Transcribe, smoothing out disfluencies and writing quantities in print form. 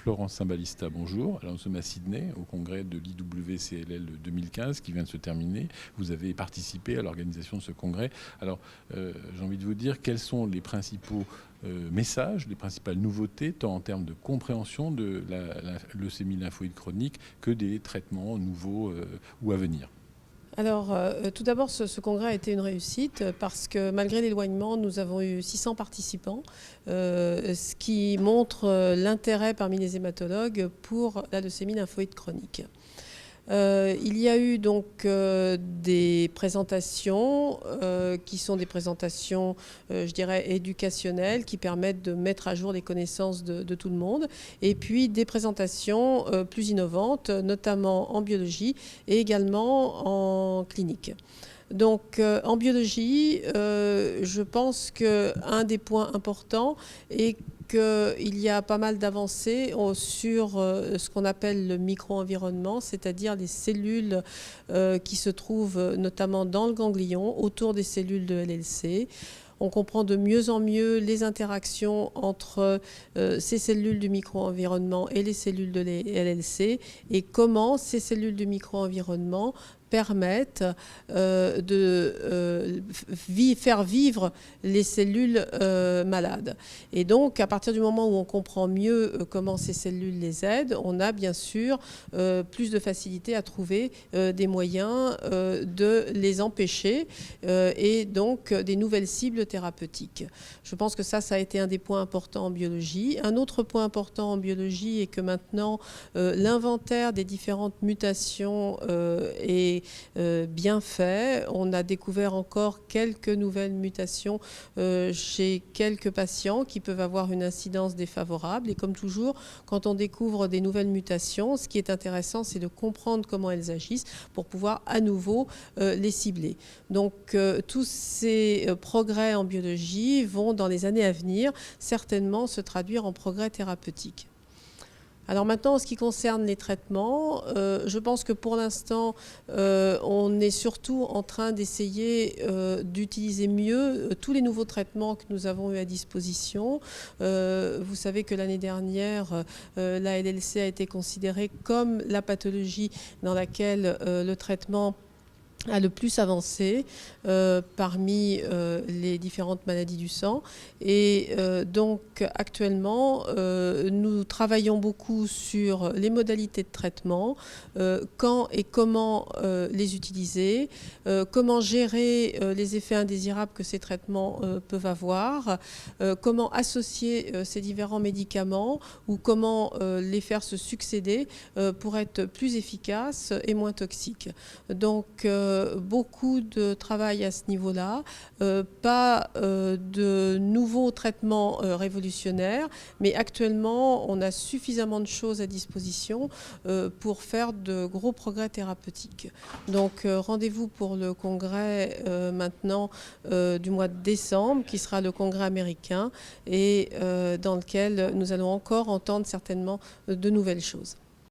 Florence Saint-Balista, bonjour. Alors, nous sommes à Sydney, au congrès de l'IWCLL 2015 qui vient de se terminer. Vous avez participé à l'organisation de ce congrès. Alors, j'ai envie de vous dire quels sont les principaux messages, les principales nouveautés, tant en termes de compréhension de la leucémie lymphoïde chronique que des traitements nouveaux ou à venir. Alors, tout d'abord, ce congrès a été une réussite parce que malgré l'éloignement, nous avons eu 600 participants, ce qui montre l'intérêt parmi les hématologues pour la leucémie lymphoïde chronique. Il y a eu donc des présentations qui sont des présentations, je dirais, éducationnelles qui permettent de mettre à jour les connaissances de tout le monde. Et puis des présentations plus innovantes, notamment en biologie et également en clinique. Donc en biologie, je pense qu'un des points importants est qu'il y a pas mal d'avancées sur ce qu'on appelle le micro-environnement, c'est-à-dire les cellules qui se trouvent notamment dans le ganglion, autour des cellules de LLC. On comprend de mieux en mieux les interactions entre ces cellules du micro-environnement et les cellules de LLC et comment ces cellules du micro-environnement permettent de faire vivre les cellules malades. Et donc, à partir du moment où on comprend mieux comment ces cellules les aident, on a bien sûr plus de facilité à trouver des moyens de les empêcher et donc des nouvelles cibles thérapeutiques. Je pense que ça a été un des points importants en biologie. Un autre point important en biologie est que maintenant, l'inventaire des différentes mutations est bien fait. On a découvert encore quelques nouvelles mutations chez quelques patients qui peuvent avoir une incidence défavorable. Et comme toujours, quand on découvre des nouvelles mutations, ce qui est intéressant, c'est de comprendre comment elles agissent pour pouvoir à nouveau les cibler. Donc tous ces progrès en biologie vont, dans les années à venir, certainement se traduire en progrès thérapeutiques. Alors maintenant, en ce qui concerne les traitements, je pense que pour l'instant, on est surtout en train d'essayer d'utiliser mieux tous les nouveaux traitements que nous avons eu à disposition. Vous savez que l'année dernière, la LLC a été considérée comme la pathologie dans laquelle le traitement a le plus avancé parmi les différentes maladies du sang. Et donc actuellement, nous travaillons beaucoup sur les modalités de traitement, quand et comment les utiliser, comment gérer les effets indésirables que ces traitements peuvent avoir, comment associer ces différents médicaments ou comment les faire se succéder pour être plus efficaces et moins toxiques. Donc, beaucoup de travail à ce niveau-là, pas de nouveaux traitements révolutionnaires, mais actuellement, on a suffisamment de choses à disposition pour faire de gros progrès thérapeutiques. Donc, rendez-vous pour le congrès maintenant du mois de décembre, qui sera le congrès américain, et dans lequel nous allons encore entendre certainement de nouvelles choses.